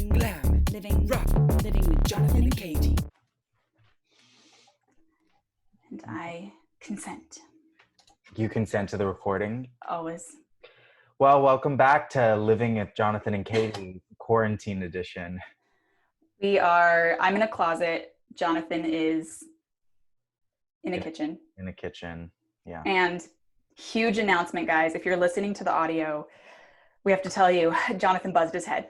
living glam, living rock, living with Jonathan and Katy. And I consent. You consent to the recording? Always. Well, welcome back to Living with Jonathan and Katy, Quarantine Edition. I'm in a closet. Jonathan is in a kitchen. In a kitchen, yeah. And huge announcement, guys. If you're listening to the audio, we have to tell you, Jonathan buzzed his head.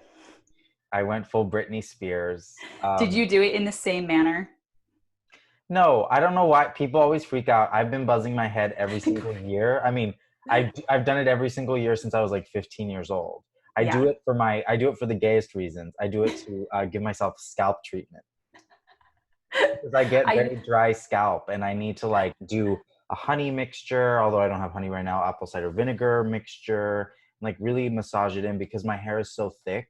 I went full Britney Spears. Did you do it in the same manner? No, I don't know why people always freak out. I've been buzzing my head every single year. I mean, I've done it every single year since I was like 15 years old. I do it for the gayest reasons. I do it to give myself scalp treatment. Because I get very dry scalp and I need to like do a honey mixture, although I don't have honey right now, apple cider vinegar mixture, and like really massage it in because my hair is so thick.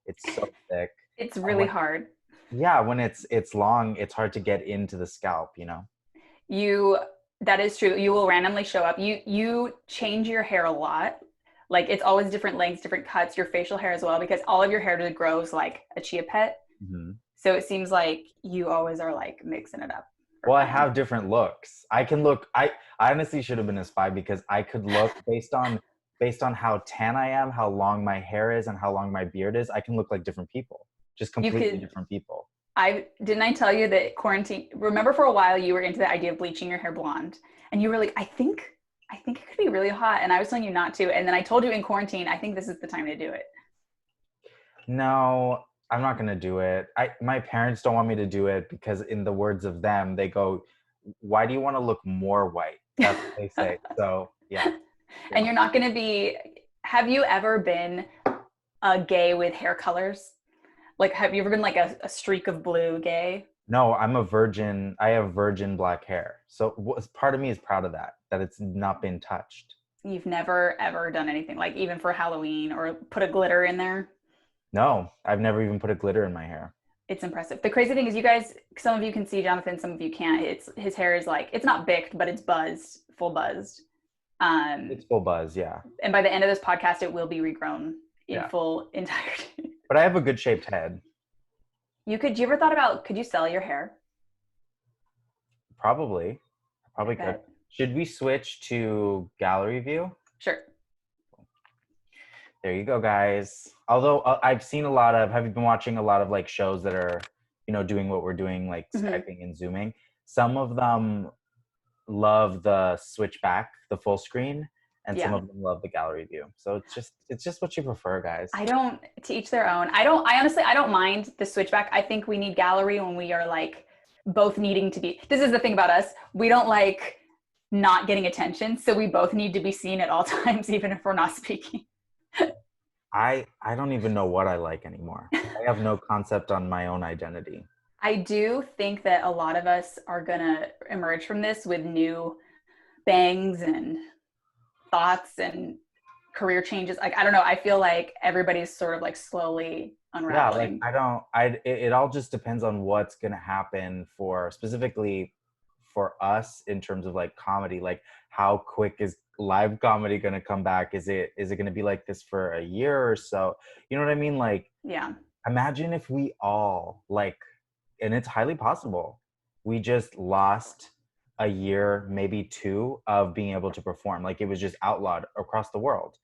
It's so thick. It's really hard. Yeah, when it's long, it's hard to get into the scalp, you know? That is true. You will randomly show up. You change your hair a lot. Like it's always different lengths, different cuts, your facial hair as well, because all of your hair grows like a chia pet. Mm-hmm. So it seems like you always are like mixing it up. Well, I have different looks. I honestly should have been a spy because I could look based on how tan I am, how long my hair is, and how long my beard is. I can look like different people. Just completely different people. Didn't I tell you that quarantine, remember for a while you were into the idea of bleaching your hair blonde and you were like, I think it could be really hot. And I was telling you not to. And then I told you in quarantine, I think this is the time to do it. No, I'm not going to do it. My parents don't want me to do it because in the words of them, they go, why do you want to look more white? That's what they say. So yeah. And you're not going to be, have you ever been a gay with hair colors? Like, have you ever been like a streak of blue gay? No, I'm a virgin. I have virgin black hair. So part of me is proud of that it's not been touched. You've never, ever done anything like even for Halloween or put a glitter in there? No, I've never even put a glitter in my hair. It's impressive. The crazy thing is you guys, some of you can see Jonathan, some of you can't. His hair is like, it's not bicked, but it's buzzed, full buzzed. It's full buzz, yeah. And by the end of this podcast, it will be regrown in full entirety. But I have a good shaped head. You ever thought about, could you sell your hair? Probably could. Should we switch to gallery view? Sure. There you go, guys. Although have you been watching a lot of like shows that are, doing what we're doing, like Skyping and Zooming? Some of them love the switchback, the full screen. And some of them love the gallery view. So it's just what you prefer, guys. To each their own. I honestly don't mind the switchback. I think we need gallery when we are like both needing to be, this is the thing about us. We don't like not getting attention. So we both need to be seen at all times, even if we're not speaking. I don't even know what I like anymore. I have no concept on my own identity. I do think that a lot of us are going to emerge from this with new bangs and thoughts and career changes. Like, I don't know. I feel like everybody's sort of like slowly unraveling. Yeah, it all just depends on what's going to happen specifically for us in terms of like comedy. Like how quick is live comedy going to come back? Is it going to be like this for a year or so? You know what I mean? Like, yeah. Imagine if we all like, and it's highly possible, we just lost a year, maybe two, of being able to perform. Like it was just outlawed across the world.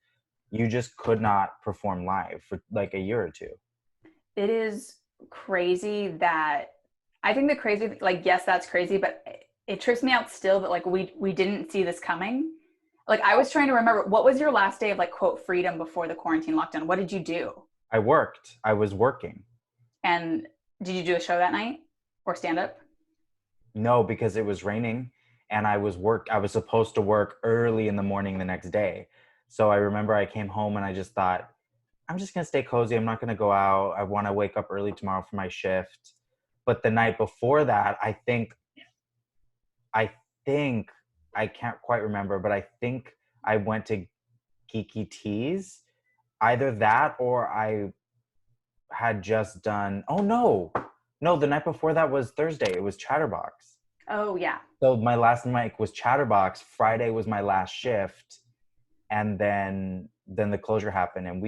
You just could not perform live for like a year or two. It is crazy that I think yes, that's crazy, but it trips me out still that like we didn't see this coming. Like I was trying to remember, what was your last day of like quote freedom before the quarantine lockdown? What did you do? I was working. And did you do a show that night or stand up? No, because it was raining and I was supposed to work early in the morning the next day. So I remember I came home and I just thought, I'm just going to stay cozy. I'm not going to go out. I want to wake up early tomorrow for my shift. But the night before that, I think, I can't quite remember, but I think I went to Geeky Teas. Either that or I had just done, No, the night before that was Thursday. It was Chatterbox. Oh, yeah. So my last mic was Chatterbox. Friday was my last shift. And then the closure happened. And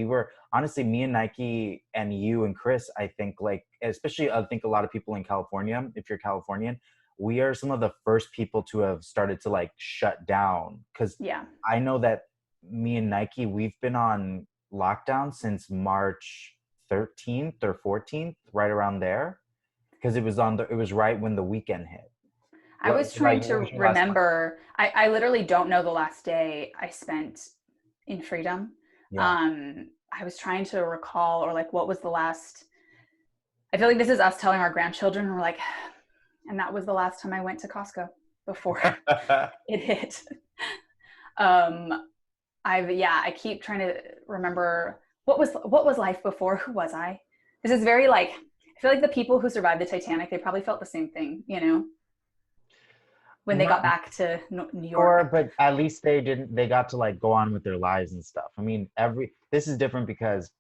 honestly, me and Nike and you and Chris, I think, like, especially I think a lot of people in California, if you're Californian, we are some of the first people to have started to like shut down. Because Yeah. I know that me and Nike, we've been on lockdown since March 13th or 14th, right around there. Because it was right when the weekend hit. I was trying Like, to what was your last one? remember. I literally don't know the last day I spent in freedom. Yeah. I was trying to recall, or like, what was the last? I feel like this is us telling our grandchildren, and we're like, and that was the last time I went to Costco before it hit. I keep trying to remember what was life before. Who was I? This is very like, I feel like the people who survived the Titanic, they probably felt the same thing, you know, when they got back to New Sure, York. but at least they got to like go on with their lives and stuff. I mean, this is different because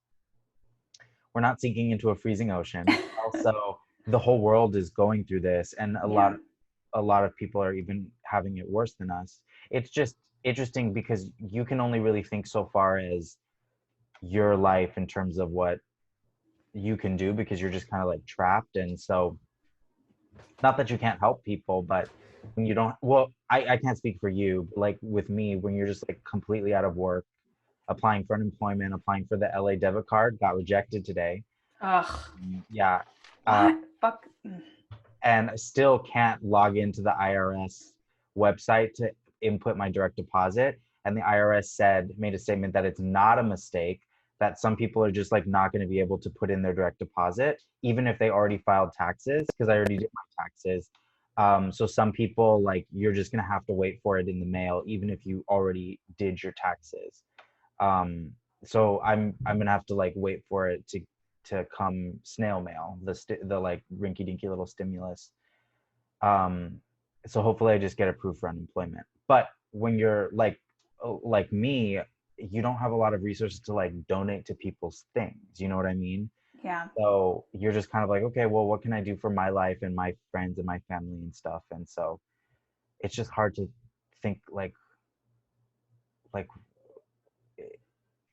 we're not sinking into a freezing ocean. Also, the whole world is going through this, and Yeah. a lot of people are even having it worse than us. It's just interesting because you can only really think so far as your life in terms of what you can do because you're just kind of like trapped. And so, not that you can't help people, but when you don't, well, I can't speak for you, but like with me, when you're just like completely out of work, applying for unemployment, applying for the LA debit card, got rejected today. Ugh. Yeah. What? Fuck. And I still can't log into the IRS website to input my direct deposit. And the IRS made a statement that it's not a mistake, that some people are just like not going to be able to put in their direct deposit, even if they already filed taxes, because I already did my taxes. So some people, like, you're just going to have to wait for it in the mail, even if you already did your taxes. So I'm going to have to like wait for it to come snail mail, the like rinky dinky little stimulus. Um, so hopefully I just get approved for unemployment. But when you're like me, you don't have a lot of resources to like donate to people's things. You know what I mean? Yeah. So you're just kind of like, okay, well, what can I do for my life and my friends and my family and stuff? And so it's just hard to think like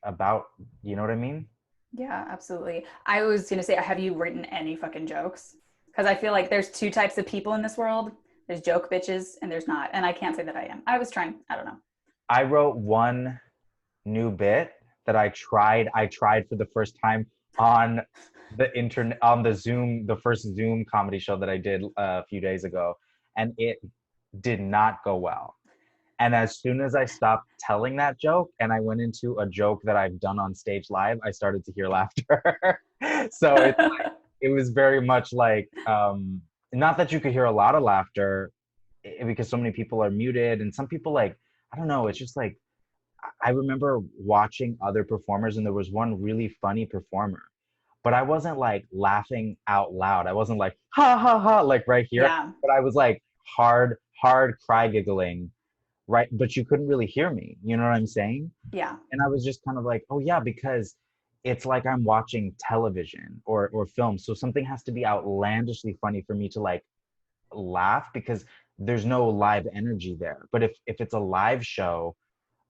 about, you know what I mean? Yeah, absolutely. I was gonna say, have you written any fucking jokes? Because I feel like there's two types of people in this world. There's joke bitches and there's not. And I can't say that I am. I was trying. I don't know. I wrote one new bit that I tried for the first time on the internet, on the Zoom, the first Zoom comedy show that I did a few days ago, and it did not go well. And as soon as I stopped telling that joke and I went into a joke that I've done on stage live, I started to hear laughter. So it was very much like, not that you could hear a lot of laughter because so many people are muted and some people like, I don't know, it's just like, I remember watching other performers and there was one really funny performer, but I wasn't like laughing out loud. I wasn't like, ha ha ha, like right here, Yeah. but I was like hard cry giggling, right? But you couldn't really hear me. You know what I'm saying? Yeah. And I was just kind of like, oh yeah, because it's like I'm watching television or film. So something has to be outlandishly funny for me to like laugh because there's no live energy there. But if it's a live show,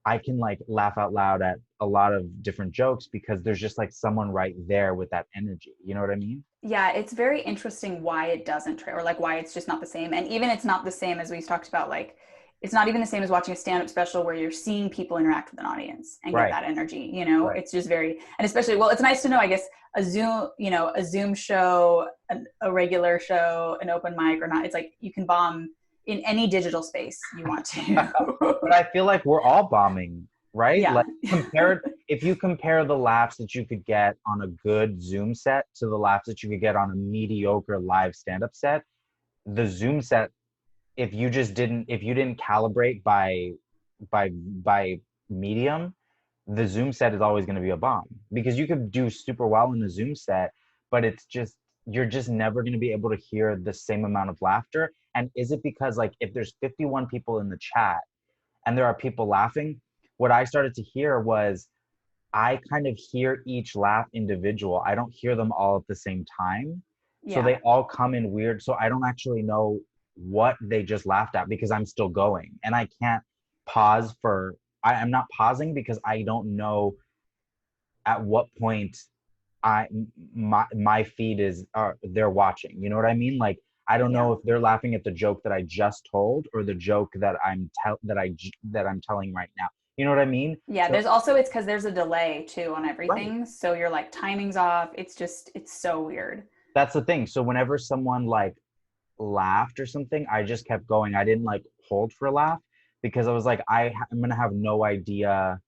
I can like laugh out loud at a lot of different jokes because there's just like someone right there with that energy. You know what I mean? Yeah, it's very interesting why it doesn't or like why it's just not the same. And even it's not the same as we talked about, like it's not even the same as watching a stand-up special where you're seeing people interact with an audience and get Right. that energy, you know? Right. It's just very, and especially, well, it's nice to know, I guess, a Zoom show, a regular show, an open mic or not. It's like you can bomb in any digital space you want to. But I feel like we're all bombing, right? Yeah. Like if you compare the laughs that you could get on a good Zoom set to the laughs that you could get on a mediocre live stand-up set, the Zoom set, if you didn't calibrate by medium, the Zoom set is always going to be a bomb because you could do super well in a Zoom set, but you're just never going to be able to hear the same amount of laughter. And is it because like if there's 51 people in the chat and there are people laughing, what I started to hear was I kind of hear each laugh individual. I don't hear them all at the same time. So Yeah. they all come in weird. So I don't actually know what they just laughed at because I'm still going. And I can't pause I'm not pausing because I don't know at what point my feed is they're watching. You know what I mean? Like I don't know if they're laughing at the joke that I just told or the joke that I'm telling right now. You know what I mean? Yeah, So, there's also, it's because there's a delay too on right. everything. So you're like timing's off. It's so weird. That's the thing. So whenever someone like laughed or something, I just kept going. I didn't like hold for a laugh because I was like, I'm gonna have no idea.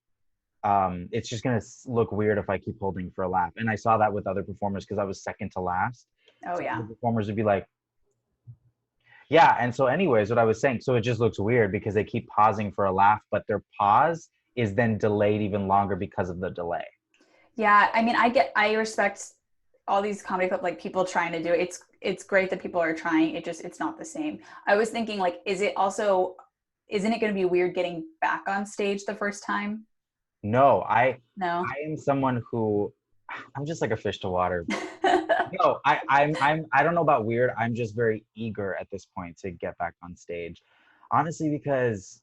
It's just gonna look weird if I keep holding for a laugh. And I saw that with other performers because I was second to last. Oh So yeah. the performers would be like, yeah. And so, anyways, what I was saying, so it just looks weird because they keep pausing for a laugh, but their pause is then delayed even longer because of the delay. Yeah, I mean, I respect all these comedy club, like people trying to do it. It's great that people are trying. It's not the same. I was thinking like, isn't it going to be weird getting back on stage the first time? No, No. I am someone who I'm just like a fish to water. No, I don't know about weird. I'm just very eager at this point to get back on stage. Honestly, because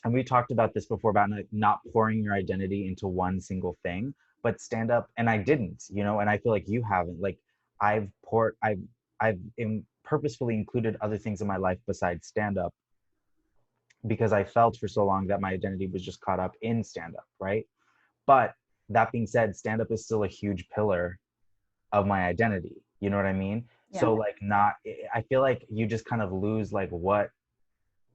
and we talked about this before about not pouring your identity into one single thing, but stand up and I didn't, and I feel like you haven't. Like I've purposefully included other things in my life besides stand up because I felt for so long that my identity was just caught up in stand up, right? But that being said, stand up is still a huge pillar of my identity. You know what I mean? Yeah. So like not I feel like you just kind of lose like what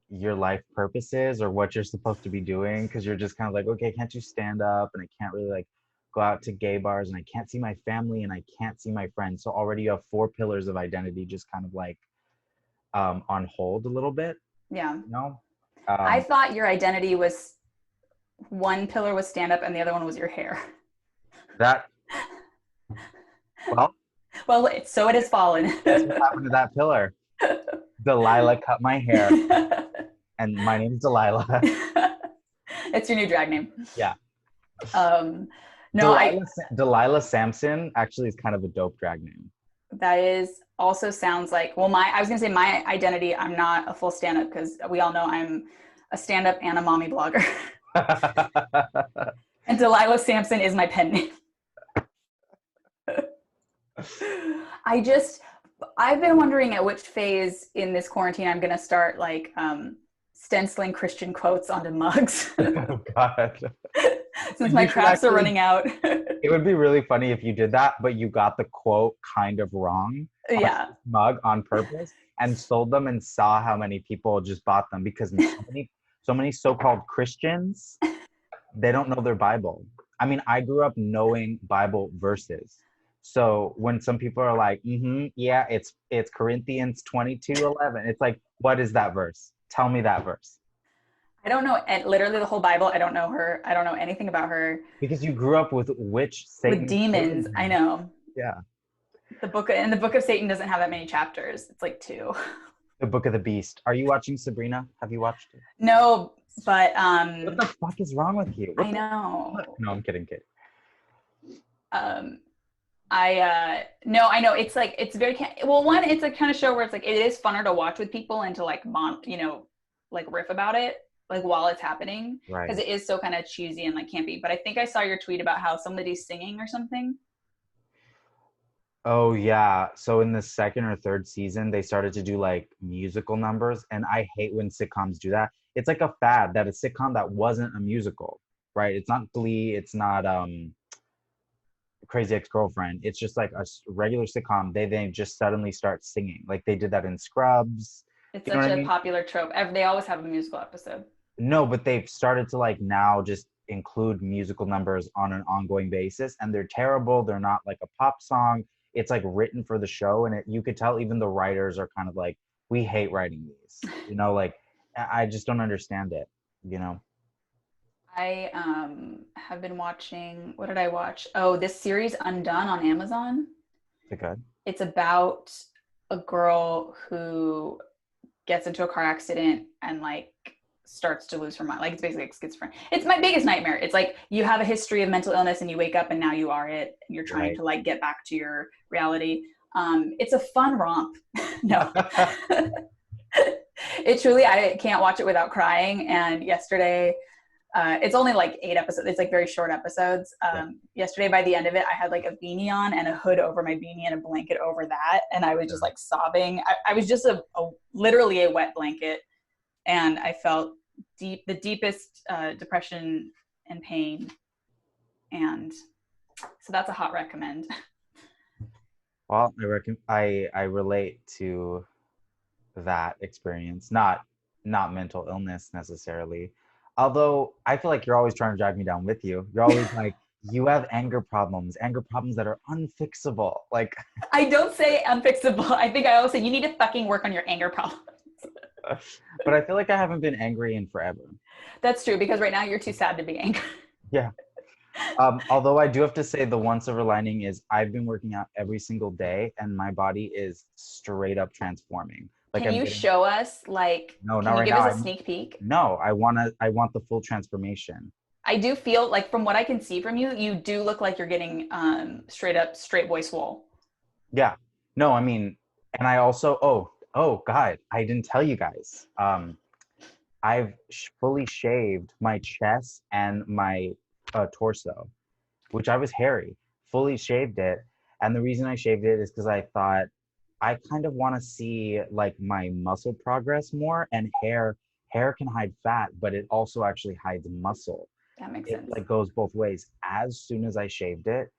your life purpose is or what you're supposed to be doing because you're just kind of like, okay, I can't do stand up and I can't really like go out to gay bars and I can't see my family and I can't see my friends. So already you have four pillars of identity just kind of like on hold a little bit, Yeah. you know? I thought your identity was one pillar was stand up and the other one was your hair. That well, Well, so it has fallen. guess what happened to that pillar? Delilah cut my hair, and my name's Delilah. It's your new drag name. Yeah. No, Delilah Sampson actually is kind of a dope drag name. That is also sounds like, well, I was gonna say my identity, I'm not a full stand-up because we all know I'm a stand-up and a mommy blogger. And Delilah Sampson is my pen name. I've been wondering at which phase in this quarantine I'm gonna start like stenciling Christian quotes onto mugs. Oh God. Since my crafts are running out. It would be really funny if you did that, but you got the quote kind of wrong. Yeah. Mug on purpose and sold them and saw how many people just bought them because so many so-called Christians, they don't know their Bible. I mean, I grew up knowing Bible verses. So when some people are like, yeah, it's Corinthians 22:11. It's like, what is that verse? Tell me that verse. I don't know, and literally the whole Bible. I don't know her. I don't know anything about her. Because you grew up with Satan. With demons, I know. Yeah. The book of Satan doesn't have that many chapters. It's like 2. The Book of the Beast. Are you watching Sabrina? Have you watched it? No, but what the fuck is wrong with you? I know. No, I'm kidding, kid. No, I know it's like it's very one. It's a kind of show where it's like it is funner to watch with people and to like like riff about it like while it's happening because it is so kind of cheesy and like campy. But I think I saw your tweet about how somebody's singing or something. Oh yeah. So in the second or third season, they started to do like musical numbers, and I hate when sitcoms do that. It's like a fad that a sitcom that wasn't a musical, right? It's not Glee. It's not Crazy Ex-Girlfriend. It's just like a regular sitcom. They just suddenly start singing. Like they did that in Scrubs. It's such a popular trope. They always have a musical episode. No, but they've started to like now just include musical numbers on an ongoing basis, and they're terrible. They're not like a pop song. It's like written for the show, and you could tell even the writers are kind of like, we hate writing these. Like I just don't understand it. I have been watching. What did I watch? Oh, this series Undone on Amazon. Is it good? It's about a girl who gets into a car accident and like starts to lose her mind. Like it's basically like schizophrenia. It's my biggest nightmare. It's like you have a history of mental illness and you wake up and now you are it. And you're trying to like get back to your reality. It's a fun romp. No. It truly, I can't watch it without crying. And yesterday, It's only like 8 episodes. It's like very short episodes. Yesterday, by the end of it, I had like a beanie on and a hood over my beanie and a blanket over that. And I was just like sobbing. I was just literally a wet blanket. And I felt the deepest depression and pain. And so that's a hot recommend. Well, I relate to that experience, not mental illness necessarily. Although I feel like you're always trying to drag me down with you. You're always like, you have anger problems that are unfixable. Like, I don't say unfixable. I think I always say you need to fucking work on your anger problems. But I feel like I haven't been angry in forever. That's true, because right now you're too sad to be angry. Yeah. Although I do have to say the one silver lining is I've been working out every single day and my body is straight up transforming. Like, can you show us, like, no, can not you right give now. us a sneak peek? No, I want the full transformation. I do feel like, from what I can see from you, you do look like you're getting straight boy swole. Yeah. No, I mean, and I also, oh God, I didn't tell you guys. I've fully shaved my chest and my torso, which I was hairy, fully shaved it. And the reason I shaved it is because I thought I kind of want to see like my muscle progress more, and hair can hide fat, but it also actually hides muscle. That makes It sense. like goes both ways. As soon as I shaved it,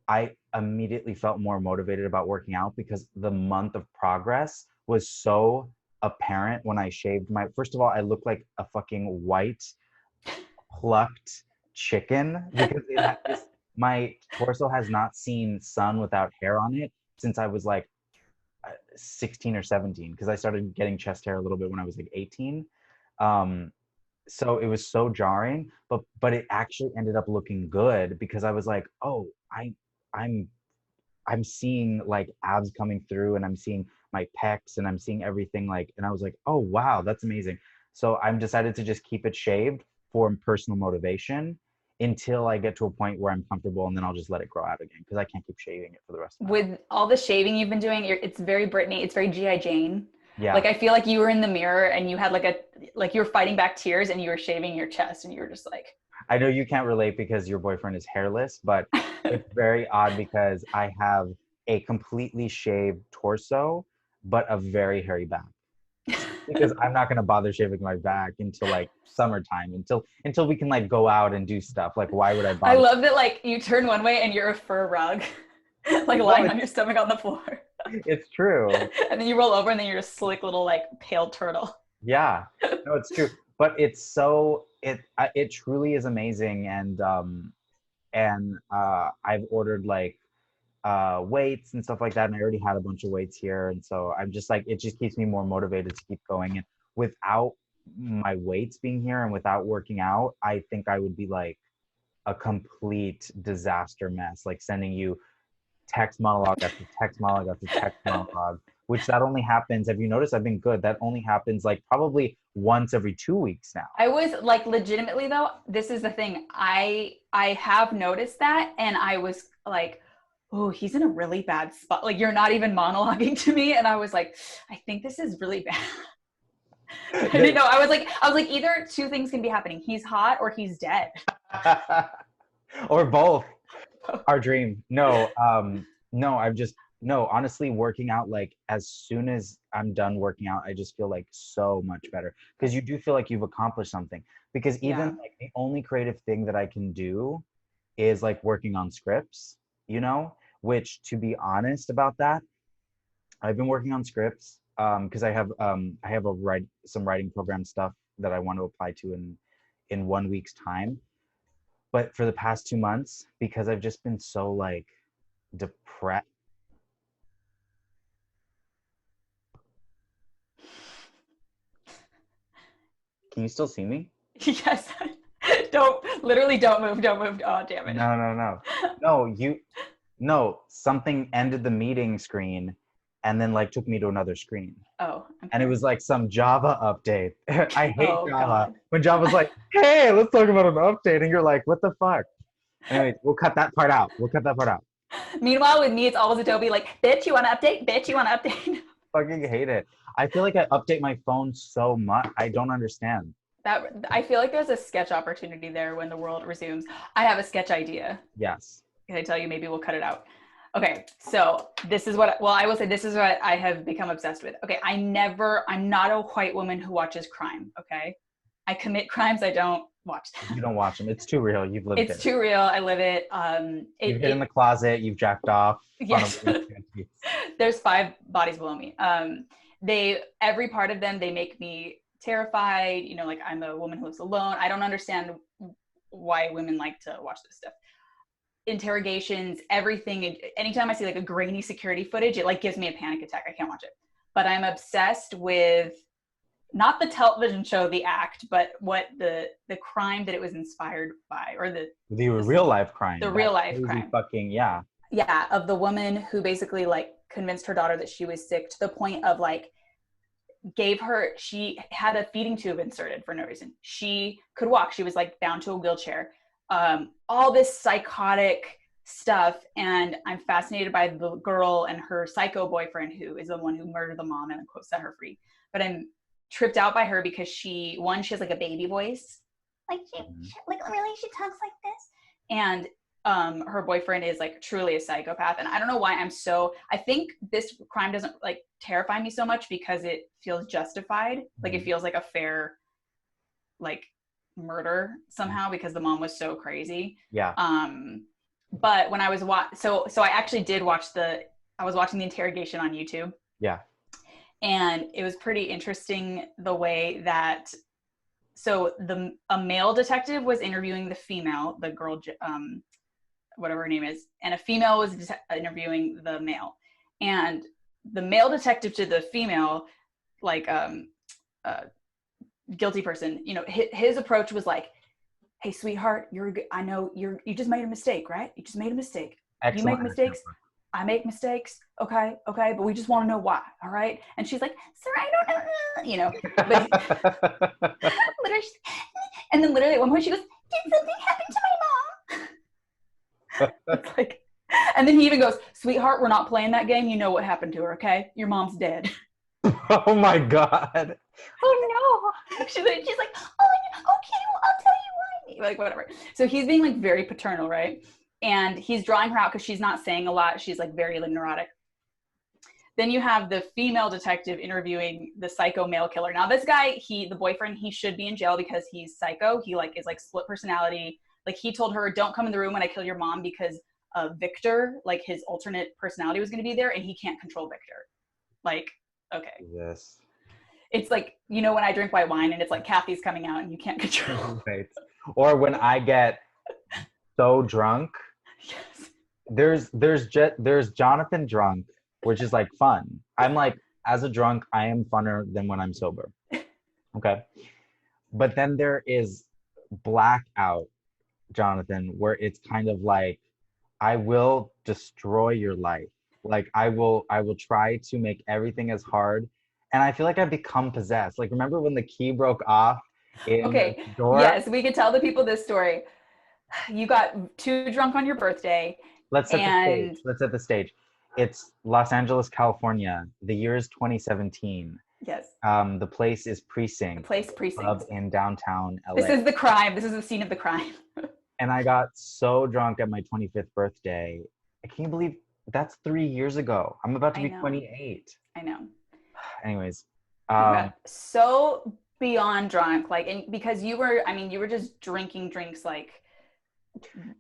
I immediately felt more motivated about working out because the month of progress was so apparent when I shaved my, first of all, I looked like a fucking white plucked chicken because my torso has not seen sun without hair on it since I was like 16 or 17, because I started getting chest hair a little bit when I was like 18. So it was so jarring, but it actually ended up looking good because I was like, oh, I'm seeing like abs coming through, and I'm seeing my pecs, and I'm seeing everything, like, and I was like, oh wow, that's amazing. So I'm decided to just keep it shaved for personal motivation until I get to a point where I'm comfortable, and then I'll just let it grow out again because I can't keep shaving it for the rest of my life. With all the shaving you've been doing, it's very Britney. It's very G.I. Jane. Yeah. Like, I feel like you were in the mirror and you had like you were fighting back tears and you were shaving your chest and you were just like. I know you can't relate because your boyfriend is hairless, but it's very odd because I have a completely shaved torso, but a very hairy back. Because I'm not gonna bother shaving my back until like summertime, until we can like go out and do stuff. Like, why would I bother? I love that, like, you turn one way and you're a fur rug, like lying on your stomach on the floor. It's true. And then you roll over and then you're a slick little like pale turtle. Yeah, no, it's true. But it's so it truly is amazing, and I've ordered like weights and stuff like that, and I already had a bunch of weights here, and so I'm just like, it just keeps me more motivated to keep going. And without my weights being here and without working out, I think I would be like a complete disaster mess, like sending you text monologue after text monologue after text monologue, which that only happens, have you noticed I've been good, that only happens like probably once every 2 weeks now. I was like, legitimately though, this is the thing, I have noticed that, and I was like, oh, he's in a really bad spot. Like, you're not even monologuing to me. And I was like, I think this is really bad. I didn't know. I was like, either two things can be happening. He's hot or he's dead. Or both. Our dream. No, honestly, working out, like, as soon as I'm done working out, I just feel like so much better, because you do feel like you've accomplished something. Because even like the only creative thing that I can do is like working on scripts, you know, which, to be honest about that, I've been working on scripts because I have some writing program stuff that I want to apply to in 1 week's time. But for the past 2 months, because I've just been so like depressed. Can you still see me? Yes. Don't move. Oh, damn it. No, something ended the meeting screen and then like took me to another screen. Oh. Okay. And it was like some Java update. I hate Java. God. When Java's like, hey, let's talk about an update. And you're like, what the fuck? Anyway, we'll cut that part out. Meanwhile, with me, it's always Adobe like, bitch, you want to update? Bitch, you want to update? Fucking hate it. I feel like I update my phone so much. I don't understand. That I feel like there's a sketch opportunity there when the world resumes. I have a sketch idea. Yes. Can I tell you? Maybe we'll cut it out. Okay, so this is what, well, I will say this is what I have become obsessed with. Okay, I'm not a white woman who watches crime, okay? I commit crimes, I don't watch them. You don't watch them. It's too real. You've lived it. It's too real, I live it. You've hid in the closet, you've jacked off. Yes. There's 5 bodies below me. Every part of them, they make me terrified. You know, like I'm a woman who lives alone. I don't understand why women like to watch this stuff. Interrogations, everything. Anytime I see like a grainy security footage, it like gives me a panic attack. I can't watch it. But I'm obsessed with not the television show The Act, but what the crime that it was inspired by, or the real life crime. The real life crime. Fucking yeah. Yeah, of the woman who basically like convinced her daughter that she was sick to the point of like she had a feeding tube inserted for no reason. She could walk. She was like bound to a wheelchair. All this psychotic stuff. And I'm fascinated by the girl and her psycho boyfriend, who is the one who murdered the mom and quote set her free. But I'm tripped out by her because she has like a baby voice. Like really, she talks like this. And her boyfriend is like truly a psychopath. And I don't know why I think this crime doesn't like terrify me so much because it feels justified. Like it feels like a fair, like murder somehow because the mom was so crazy. Yeah. But when I was so I actually did watch I was watching the interrogation on YouTube. Yeah. And it was pretty interesting the way that, so a male detective was interviewing the female, the girl, whatever her name is, and a female was interviewing the male. And the male detective to the female, like guilty person, you know, his approach was like, "Hey, sweetheart, I know you just made a mistake, right? You just made a mistake. Excellent. You make mistakes. I make mistakes. Okay, but we just want to know why. All right." And she's like, "Sir, I don't know," you know. But literally, and then literally at one point she goes, "Did something happen to my mom?" It's like, and then he even goes, "Sweetheart, we're not playing that game. You know what happened to her, okay? Your mom's dead." Oh my God. Oh no. She's like, "Oh, okay, well, I'll tell you why." Like, whatever. So he's being like very paternal, right? And he's drawing her out because she's not saying a lot. She's like very like neurotic. Then you have the female detective interviewing the psycho male killer. Now this guy, the boyfriend, he should be in jail because he's psycho. He like is like split personality. Like he told her, "Don't come in the room when I kill your mom," because Victor, like his alternate personality, was going to be there and he can't control Victor. Like, okay. Yes. It's like, you know, when I drink white wine and it's like Kathy's coming out and you can't control. Right. Or when I get so drunk. Yes. There's Jonathan drunk, which is like fun. I'm like, as a drunk, I am funner than when I'm sober. Okay. But then there is blackout Jonathan, where it's kind of like, I will destroy your life. Like I will try to make everything as hard. And I feel like I've become possessed. Like, remember when the key broke off in the door? Yes, we could tell the people this story. You got too drunk on your birthday. Let's set the stage. It's Los Angeles, California. The year is 2017. Yes. The place is Precinct. Precinct. In downtown LA. This is the crime. This is the scene of the crime. And I got so drunk at my 25th birthday. I can't believe that's 3 years ago. I'm about to be 28. I know. Anyways. So beyond drunk, like, and because you were just drinking drinks like.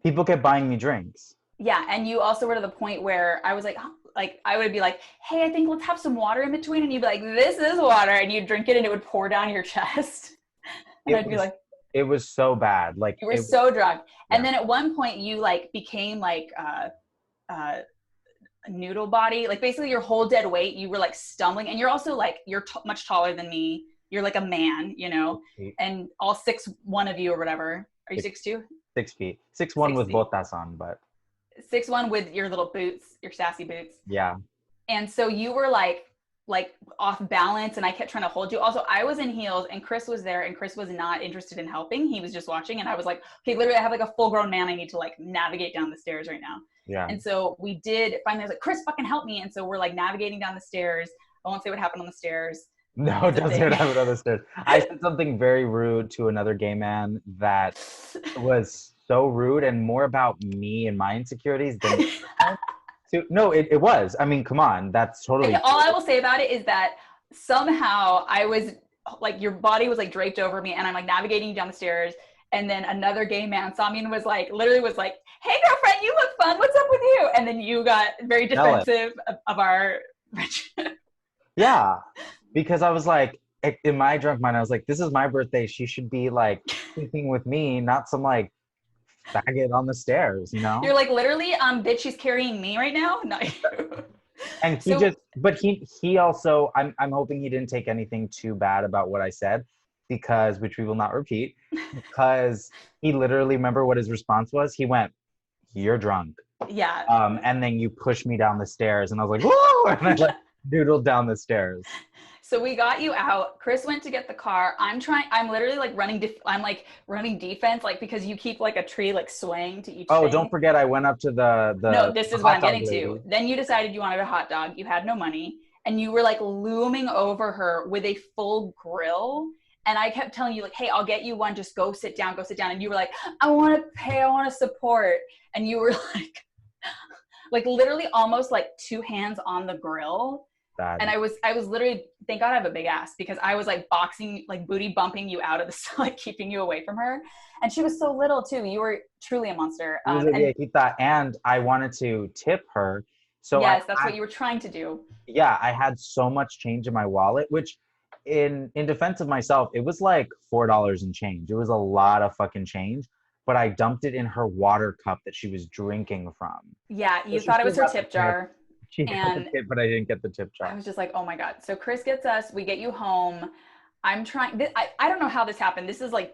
People kept buying me drinks. Yeah, and you also were to the point where I was like I would be like, "Hey, I think let's have some water in between," and you'd be like, "This is water," and you'd drink it and it would pour down your chest. And I'd be like, it was so bad. Like you were so drunk. And then at one point you like became like a noodle body, like basically your whole dead weight. You were like stumbling, and you're also like much taller than me. You're like a man, you know, and all 6'1" of you or whatever. Are you 6'2"? 6 feet. 6'1" with botas on, but 6'1" with your little boots, your sassy boots. Yeah. And so you were like off balance, and I kept trying to hold you. Also, I was in heels and Chris was there, and Chris was not interested in helping. He was just watching, and I was like, okay, literally I have like a full grown man I need to like navigate down the stairs right now. Yeah. And so we did finally, I was like, "Chris, fucking help me." And so we're like navigating down the stairs. I won't say what happened on the stairs. No, It's a don't say what thing. happened on the stairs. I said something very rude to another gay man that was so rude and more about me and my insecurities than no, it was. I mean, come on, that's totally All I true. will say about it is that somehow I was like, your body was like draped over me, and I'm like navigating down the stairs, and then another gay man saw me and was like, literally was like, "Hey, girlfriend, you look fun. What's up with you?" And then you got very Jealous. defensive of our friendship. Yeah, because I was like, in my drunk mind, I was like, this is my birthday. She should be like sleeping with me, not some like faggot on the stairs, you know? You're like, literally, bitch, she's carrying me right now, not you. And he So just, but he also, I'm hoping he didn't take anything too bad about what I said, because, which we will not repeat, because he literally, remember what his response was? He went, "You're drunk." yeah. And then you pushed me down the stairs, and I was like, "Whoa!" And I like doodled down the stairs. So we got you out. Chris went to get the car. I'm literally like I'm like running defense, like because you keep like a tree like swaying to each Oh, don't thing. forget, I went up to No, the this is what hot I'm dog getting to. lady. Then you decided you wanted a hot dog. You had no money, and you were like looming over her with a full grill. And I kept telling you like, "Hey, I'll get you one. Just go sit down. Go sit down." And you were like, "I want to pay. I want to support." And you were like literally almost like two hands on the grill. Bad. And I was literally, thank God I have a big ass, because I was like boxing, like booty bumping you out of the, like keeping you away from her. And she was so little too. You were truly a monster. It was a And viejita, and I wanted to tip her. So yes, that's what you were trying to do. yeah, I had so much change in my wallet, which in defense of myself, it was like $4 in change. It was a lot of fucking change, but I dumped it in her water cup that she was drinking from. Yeah, So you she thought it still was her got the tip tip. jar. She got the And tip, but I didn't get the tip I jar. was just like, oh my God. So Chris gets us, we get you home. I'm trying, I don't know how this happened. This is like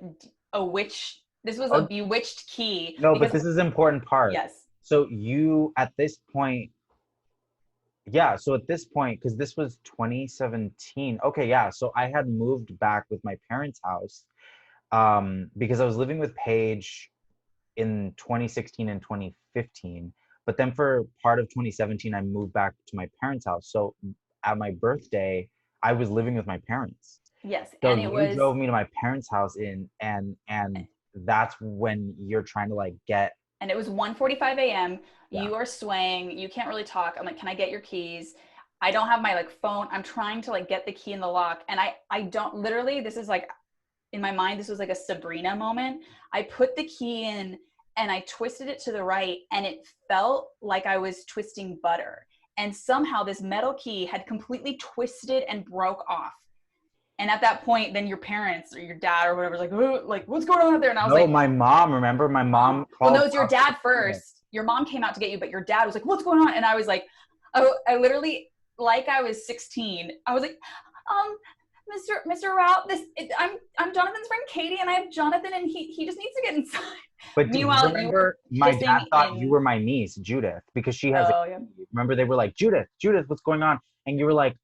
a witch, this was a Oh, bewitched key. no, but Because, this is the important part. yes. So you, at this point, yeah, so at this point, because this was 2017. Okay, yeah. So I had moved back with my parents' house because I was living with Paige in 2016 and 2015. But then for part of 2017, I moved back to my parents' house. So at my birthday, I was living with my parents. Yes. So And it you was, drove me to my parents' house and that's when you're trying to like get. and it was 1:45 a.m. Yeah. You are swaying. You can't really talk. I'm like, can I get your keys? I don't have my like phone. I'm trying to like get the key in the lock. And I don't literally, this is like in my mind, this was like a Sabrina moment. I put the key in and I twisted it to the right, and it felt like I was twisting butter. And somehow this metal key had completely twisted and broke off. And at that point, then your parents or your dad or whatever was like, oh, like what's going on out there? And I was No, like, my mom, remember my mom well, no, called it's your up. dad first. Your mom came out to get you, but your dad was like, what's going on? And I was like, oh, I literally, like I was 16, I was like, Mr. Rao, I'm Jonathan's friend Katy, and I have Jonathan, and he just needs to get inside. But do you Meanwhile, you were remember my dad kissing thought you in. were my niece, Judith, because she has Oh yeah. remember they were like, Judith, Judith, what's going on? And you were like,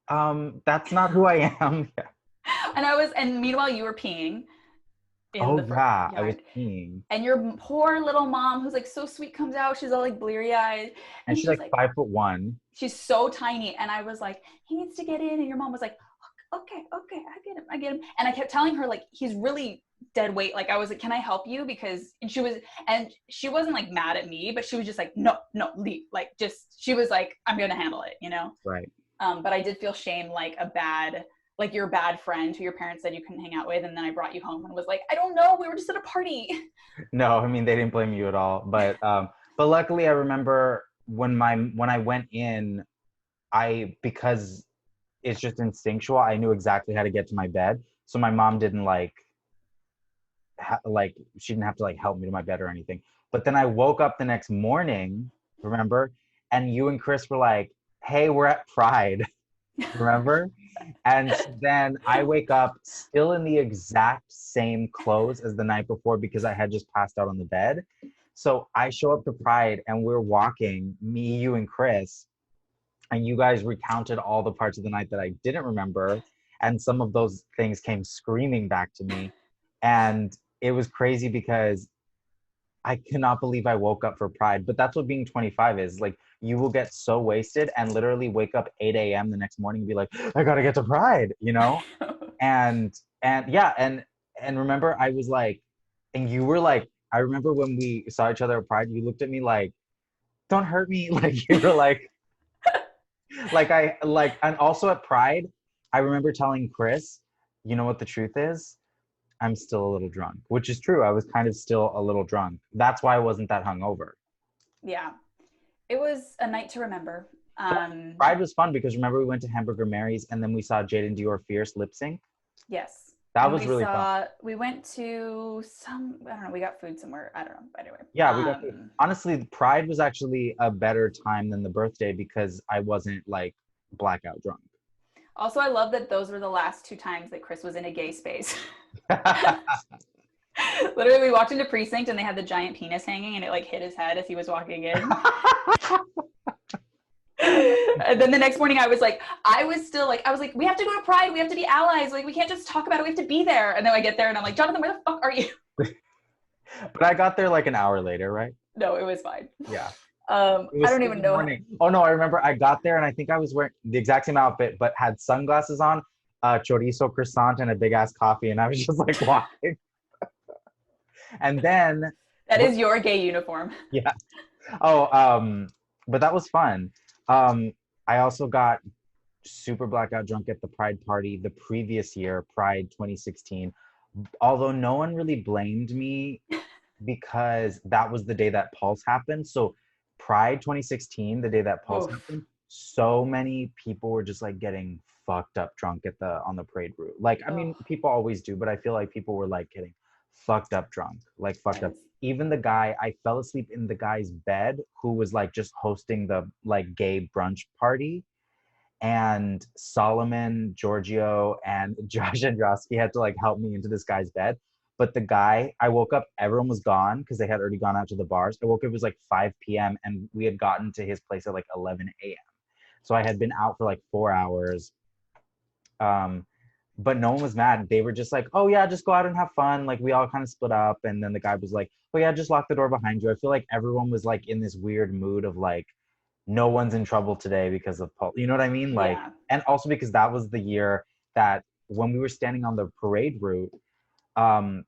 that's not who I am. Yeah. And meanwhile, you were peeing in Oh the front yeah, I was yard. peeing. And your poor little mom, who's like so sweet, comes out. She's all like bleary eyed, And and she's she's like like, 5'1". she's so tiny. And I was like, he needs to get in. And your mom was like, okay, I get him. And I kept telling her like, he's really dead weight. Like I was like, can I help you? Because, and she wasn't like mad at me, but she was just like, no, leave. Like just, she was like, I'm going to handle it, you know? Right. But I did feel shame, like your bad friend who your parents said you couldn't hang out with. And then I brought you home and was like, I don't know. We were just at a party. No, I mean they didn't blame you at all. But luckily I remember when I went in, because it's just instinctual, I knew exactly how to get to my bed. So my mom didn't like she didn't have to like help me to my bed or anything. But then I woke up the next morning, remember? And you and Chris were like, hey, we're at Pride. Remember? And then I wake up still in the exact same clothes as the night before because I had just passed out on the bed. So I show up to Pride and we're walking, me, you, and Chris, and you guys recounted all the parts of the night that I didn't remember. And some of those things came screaming back to me. And it was crazy because I cannot believe I woke up for Pride. But that's what being 25 is. Like, you will get so wasted and literally wake up 8 a.m. the next morning and be like, I gotta get to Pride, you know? And yeah, and remember I was like, and you were like, I remember when we saw each other at Pride, you looked at me like, don't hurt me. Like you were like, and also at Pride, I remember telling Chris, you know what the truth is? I'm still a little drunk, which is true. I was kind of still a little drunk. That's why I wasn't that hungover. Yeah. It was a night to remember. Pride was fun because remember we went to Hamburger Mary's and then we saw Jaden Dior Fierce lip sync. Yes. That was really fun. We went to I don't know, we got food somewhere. I don't know. Anyway. Yeah, we got food. Honestly, Pride was actually a better time than the birthday because I wasn't like blackout drunk. Also, I love that those were the last 2 times that Chris was in a gay space. Literally, we walked into Precinct and they had the giant penis hanging and it like hit his head as he was walking in. And then the next morning I was like, we have to go to Pride. We have to be allies. Like, we can't just talk about it. We have to be there. And then I get there and I'm like, Jonathan, where the fuck are you? But I got there like an hour later, right? No, it was fine. Yeah. I don't even know. Oh no, I remember I got there and I think I was wearing the exact same outfit, but had sunglasses on, chorizo croissant and a big ass coffee. And I was just like walking. And then that is your gay uniform. Yeah. Oh, but that was fun. I also got super blackout drunk at the Pride party the previous year, Pride 2016. Although no one really blamed me because that was the day that Pulse happened. So Pride 2016, the day that Pulse happened, so many people were just like getting fucked up drunk on the parade route. Like, I mean, people always do, but I feel like people were like getting fucked up drunk, like fucked up. Even the guy, I fell asleep in the guy's bed who was like just hosting the like gay brunch party. And Solomon, Giorgio, and Josh Androsky had to like help me into this guy's bed. But the guy, I woke up, everyone was gone because they had already gone out to the bars. I woke up, it was like 5 p.m. and we had gotten to his place at like 11 a.m. So I had been out for like 4 hours. But no one was mad. They were just like, oh yeah, just go out and have fun. Like, we all kind of split up. And then the guy was like, oh yeah, just lock the door behind you. I feel like everyone was like in this weird mood of like, no one's in trouble today because of Paul. You know what I mean? Like, yeah. And also because that was the year that when we were standing on the parade route,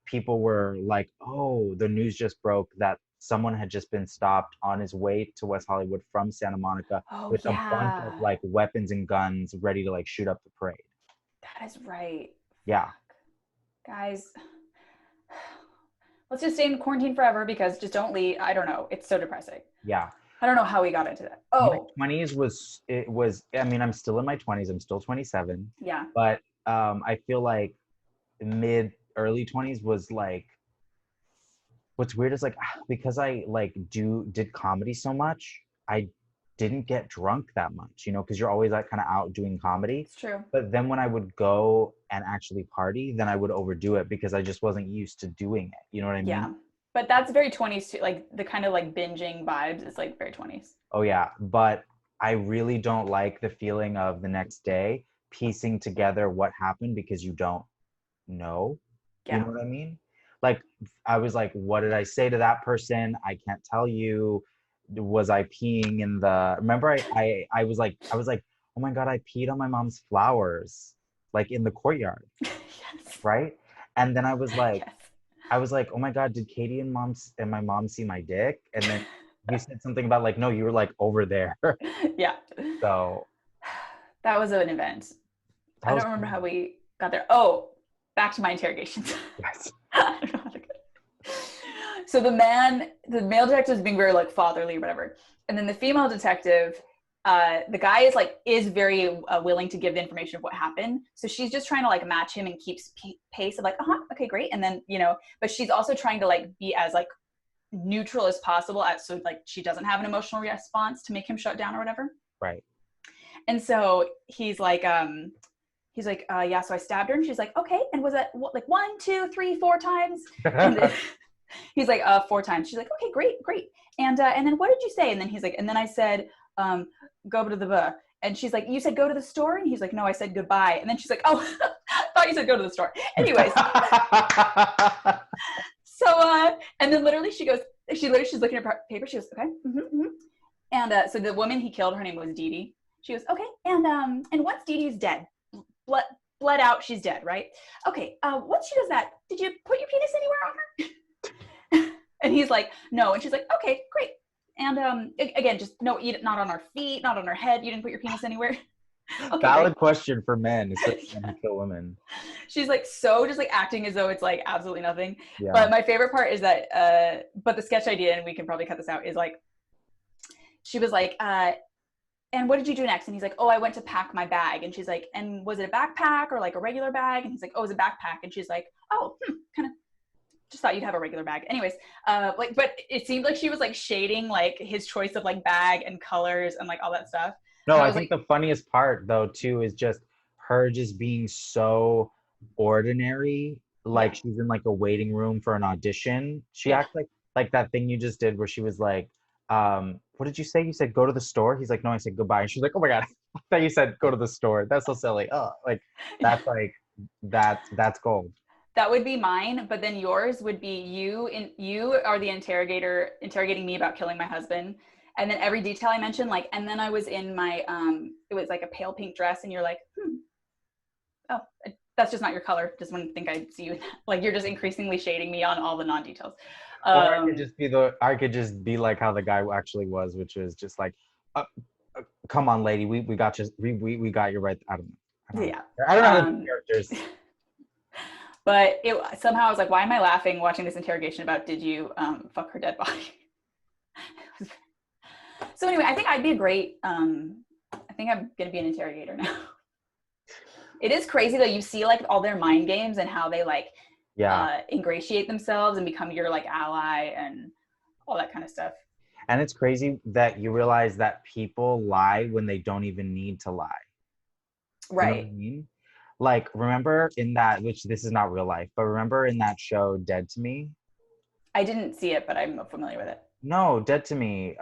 people were like, oh, the news just broke that someone had just been stopped on his way to West Hollywood from Santa Monica with a bunch of like weapons and guns ready to like shoot up the parade. That is right. Yeah. Guys, let's just stay in quarantine forever because just don't leave. I don't know. It's so depressing. Yeah. I don't know how we got into that. My 20s was, I mean, I'm still in my 20s. I'm still 27. Yeah. But I feel like early 20s was like, what's weird is like, because I like did comedy so much, I didn't get drunk that much, you know, because you're always like kind of out doing comedy. It's true. But then when I would go and actually party, then I would overdo it because I just wasn't used to doing it. You know what I mean? Yeah. But that's very 20s too. Like the kind of like binging vibes is like very 20s. Oh yeah. But I really don't like the feeling of the next day piecing together what happened because you don't know. Yeah. You know what I mean? Like I was like, what did I say to that person? I can't tell you. Was I peeing in the, remember I was like, oh my God, I peed on my mom's flowers, like in the courtyard. Yes. Right. And then I was like, yes. Oh my God, did Katy and my mom see my dick? And then you said something about like, no, you were like over there. Yeah. So that was an event. I don't remember how we got there. Oh, back to my interrogations. Yes. I don't know how to go. So the male detective is being very like fatherly or whatever. And then the female detective, the guy is very willing to give the information of what happened. So she's just trying to like match him and keeps pace of like, okay, great. And then, you know, but she's also trying to like be as like neutral as possible so like she doesn't have an emotional response to make him shut down or whatever. Right. And so he's like, yeah, so I stabbed her. And she's like, okay. And was that like 1, 2, 3, 4 times? And then, he's like, 4 times. She's like, okay, great. And then what did you say? And then he's like, and then I said, go to the and she's like, you said go to the store? And he's like, no, I said goodbye. And then she's like, oh, I thought you said go to the store. Anyways. So, and then literally she goes, she's looking at her paper. She goes, okay. And so the woman he killed, her name was Dee Dee. She goes, okay. And once Dee Dee's dead, bled out, she's dead, right? Okay. Once she does that, did you put your penis anywhere on her? And he's like, no. And she's like, okay, great. And again, just no, eat it, not on our feet, not on our head. You didn't put your penis anywhere. Okay, Valid great. question for men, especially when you kill women. She's like so just like acting as though it's like absolutely nothing. Yeah. But my favorite part is that but the sketch idea, and we can probably cut this out, is like she was like, and what did you do next? And he's like, oh, I went to pack my bag. And she's like, and was it a backpack or like a regular bag? And he's like, oh, it was a backpack. And she's like, oh, kind of just thought you'd have a regular bag. Anyways, like, but it seemed like she was like shading like his choice of like bag and colors and like all that stuff. No, I like, think the funniest part though too is just her just being so ordinary, like she's in like a waiting room for an audition. She acts like that thing you just did where she was like, what did you say? You said go to the store? He's like, no, I said goodbye. And she's like, oh my God, I thought you said go to the store. That's so silly. Oh, like that's like that's gold. That would be mine, but then yours would be you are the interrogator interrogating me about killing my husband. And then every detail I mentioned, like, and then I was in my, it was like a pale pink dress, and you're like, oh, that's just not your color. Just wouldn't think I'd see you in that. Like, you're just increasingly shading me on all the non-details. Or I could just be like how the guy actually was, which is just like, come on, lady, we got you, we got you right. I don't know. I don't know how to do characters. But somehow I was like, why am I laughing watching this interrogation about did you fuck her dead body? So anyway, I think I'd be a great, I think I'm going to be an interrogator now. It is crazy though. You see like all their mind games and how they like ingratiate themselves and become your like ally and all that kind of stuff. And it's crazy that you realize that people lie when they don't even need to lie. Right. You know what I mean? Like, remember in that, which this is not real life, but remember in that show, Dead to Me? I didn't see it, but I'm familiar with it. No, Dead to Me.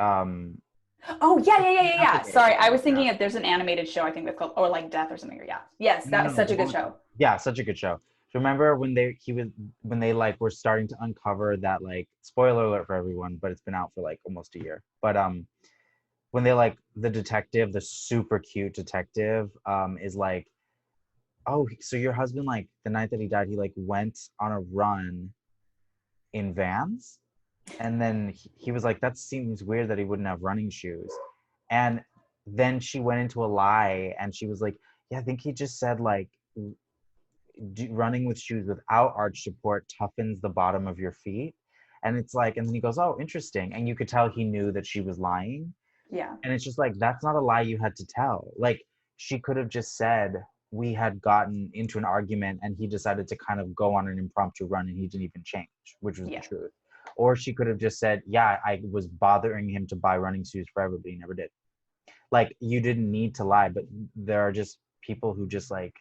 Oh, yeah. Sorry, I was thinking if there's an animated show, I think that's called, or like Death or something. Yes, that was such a good show. Yeah, such a good show. Remember when they like were starting to uncover that, like, spoiler alert for everyone, but it's been out for like almost a year. But when they like the detective, the super cute detective, is like, oh, so your husband, like the night that he died, he like went on a run in Vans, and then he was like, that seems weird that he wouldn't have running shoes. And then she went into a lie, and she was like, yeah, I think he just said like running with shoes without arch support toughens the bottom of your feet. And it's like, and then he goes, oh, interesting. And you could tell he knew that she was lying. Yeah. And it's just like, that's not a lie you had to tell. Like, she could have just said, we had gotten into an argument and he decided to kind of go on an impromptu run and he didn't even change, which was the truth. Or she could have just said, yeah, I was bothering him to buy running shoes forever, but he never did. Like, you didn't need to lie, but there are just people who just like,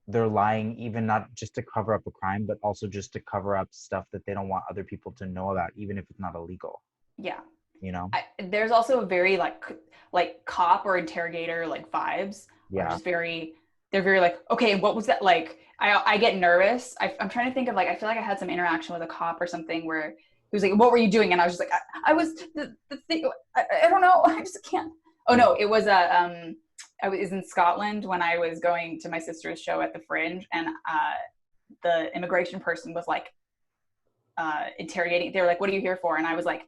they're lying even not just to cover up a crime, but also just to cover up stuff that they don't want other people to know about, even if it's not illegal. Yeah. You know? There's also a very like cop or interrogator like vibes. Yeah. Just they're very like, okay, what was that? Like, I get nervous. I'm trying to think of like, I feel like I had some interaction with a cop or something where he was like, what were you doing? And I was just like, I was the thing, I don't know. I just can't. Oh no, it was I was in Scotland when I was going to my sister's show at the Fringe, and the immigration person was like interrogating. They were like, what are you here for? And I was like,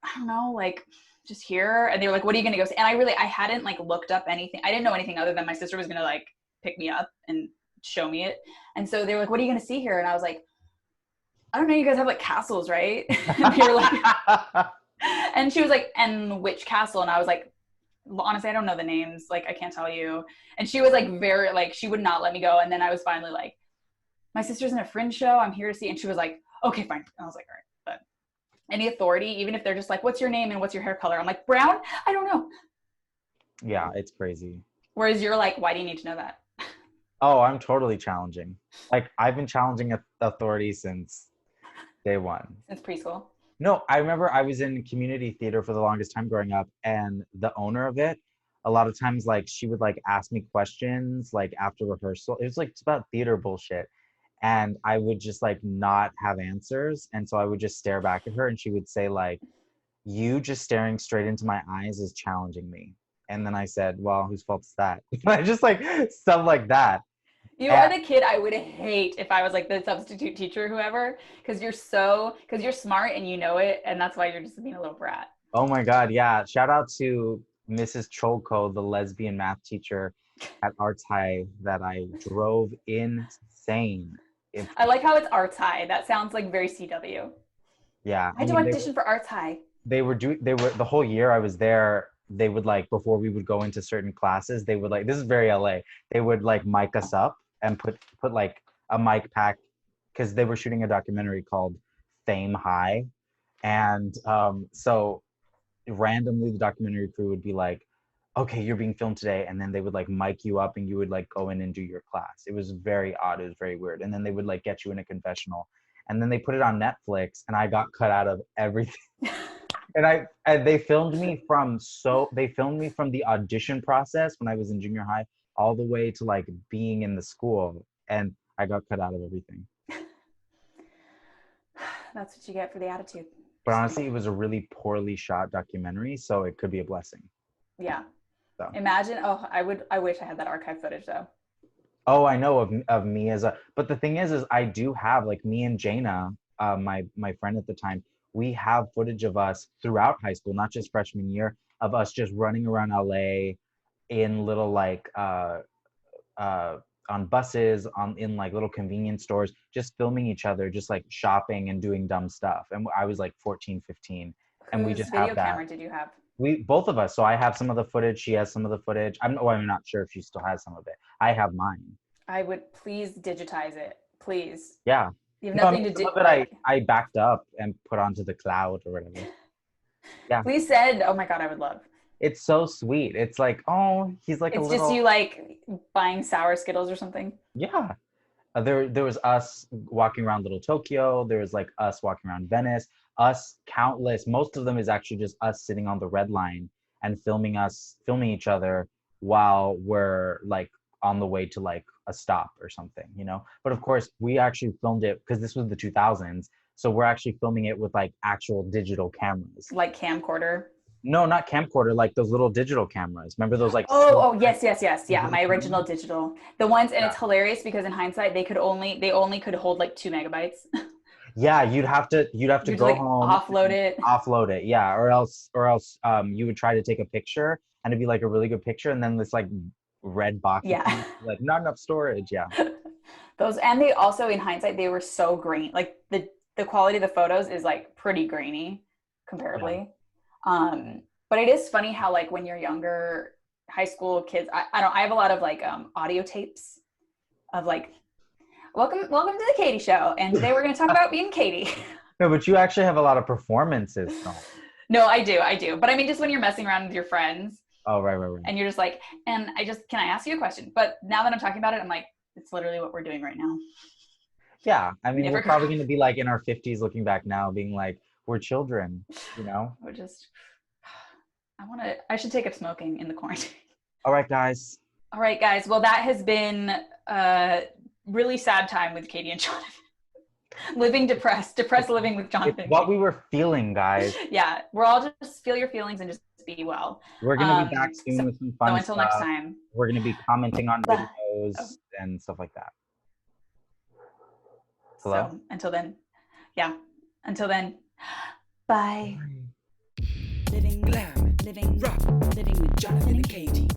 I don't know, like just here. And they were like, what are you going to go see? And I hadn't like looked up anything. I didn't know anything other than my sister was going to like pick me up and show me it. And so they were like, what are you going to see here? And I was like, I don't know, you guys have like castles, right? And they were like, and she was like, and which castle? And I was like, honestly, I don't know the names. Like, I can't tell you. And she was like, very, like, she would not let me go. And then I was finally like, my sister's in a Fringe show. I'm here to see. And she was like, okay, fine. And I was like, all right. But any authority, even if they're just like, what's your name and what's your hair color? I'm like, brown? I don't know. Yeah, it's crazy. Whereas you're like, why do you need to know that? Oh, I'm totally challenging. Like, I've been challenging authority since day one. Since preschool? No, I remember I was in community theater for the longest time growing up, and the owner of it, a lot of times, like, she would like ask me questions like after rehearsal. It was like, it's about theater bullshit. and I would just like not have answers. And so I would just stare back at her and she would say like, you just staring straight into my eyes is challenging me. And then I said, well, whose fault is that? I just like stuff like that. You are And, the kid I would hate if I was like the substitute teacher, or whoever, because you're smart and you know it, and that's why you're just being a little brat. oh my God, yeah. Shout out to Mrs. Cholko, the lesbian math teacher at Arts High that I drove insane. I like how it's Arts High. That sounds like very CW. Yeah, I had to audition for Arts High. they were the whole year I was there, they would like, before we would go into certain classes, they would like, this is very LA, they would like mic us up and put like a mic pack, because they were shooting a documentary called Fame High. And so randomly the documentary crew would be like, okay, you're being filmed today, and then they would like mic you up and you would like go in and do your class. It was very odd, it was very weird. And then they would like get you in a confessional, and then they put it on Netflix, and I got cut out of everything. And they filmed me from the audition process when I was in junior high all the way to like being in the school, and I got cut out of everything. That's what you get for the attitude. But honestly, it was a really poorly shot documentary, so it could be a blessing. Yeah. So. Imagine, I wish I had that archive footage though. Oh, I know of me as a, but the thing is I do have, like, me and Jaina, my friend at the time, we have footage of us throughout high school, not just freshman year, of us just running around LA in little like on buses, in like little convenience stores, just filming each other, just like shopping and doing dumb stuff. And I was like 14, 15, and we just video have that. camera did you have? We, both of us. So I have some of the footage. She has some of the footage. I'm not sure if she still has some of it. I have mine. I would please digitize it, please. Yeah. You have nothing to do. Some of it I backed up and put onto the cloud or whatever. Yeah. Please send. Oh my God, I would love. It's so sweet. It's like, oh, he's like it's a little. Just you like buying sour Skittles or something. Yeah. There was us walking around Little Tokyo. There was like us walking around Venice. Us countless. Most of them is actually just us sitting on the red line and filming each other while we're like on the way to like a stop or something, you know. But of course, we actually filmed it because this was the 2000s. So we're actually filming it with like actual digital cameras. Like camcorder. No, not camcorder, like those little digital cameras. Remember those like yes. Yeah, my original digital. The ones, and it's hilarious because in hindsight they only could hold like 2 megabytes. Yeah, you'd have to go like home, offload it. Yeah, or else you would try to take a picture and it'd be like a really good picture, and then this like red box, like not enough storage. Yeah. Those, and they also, in hindsight, they were so grainy. Like the quality of the photos is like pretty grainy comparably. Yeah. But it is funny how like when you're younger, high school kids, I have a lot of like audio tapes of like, welcome to the Katy show, and today we're going to talk about being Katy. No, but you actually have a lot of performances. No, I do. But I mean, just when you're messing around with your friends. Oh, right. And you're just like, can I ask you a question? But now that I'm talking about it, I'm like, it's literally what we're doing right now. Yeah. I mean, we're probably going to be like in our 50s looking back now being like, we're children, you know? We're just, I should take up smoking in the quarantine. All right, guys. Well, that has been a really sad time with Katy and Jonathan. Living depressed living with Jonathan. It's what we were feeling, guys. Yeah. We're all just feel your feelings and just be well. We're going to be back soon with some fun stuff. Until next time. We're going to be commenting on videos and stuff like that. Hello? So until then, bye. Living glam, living rock, living with Jonathan and Katy.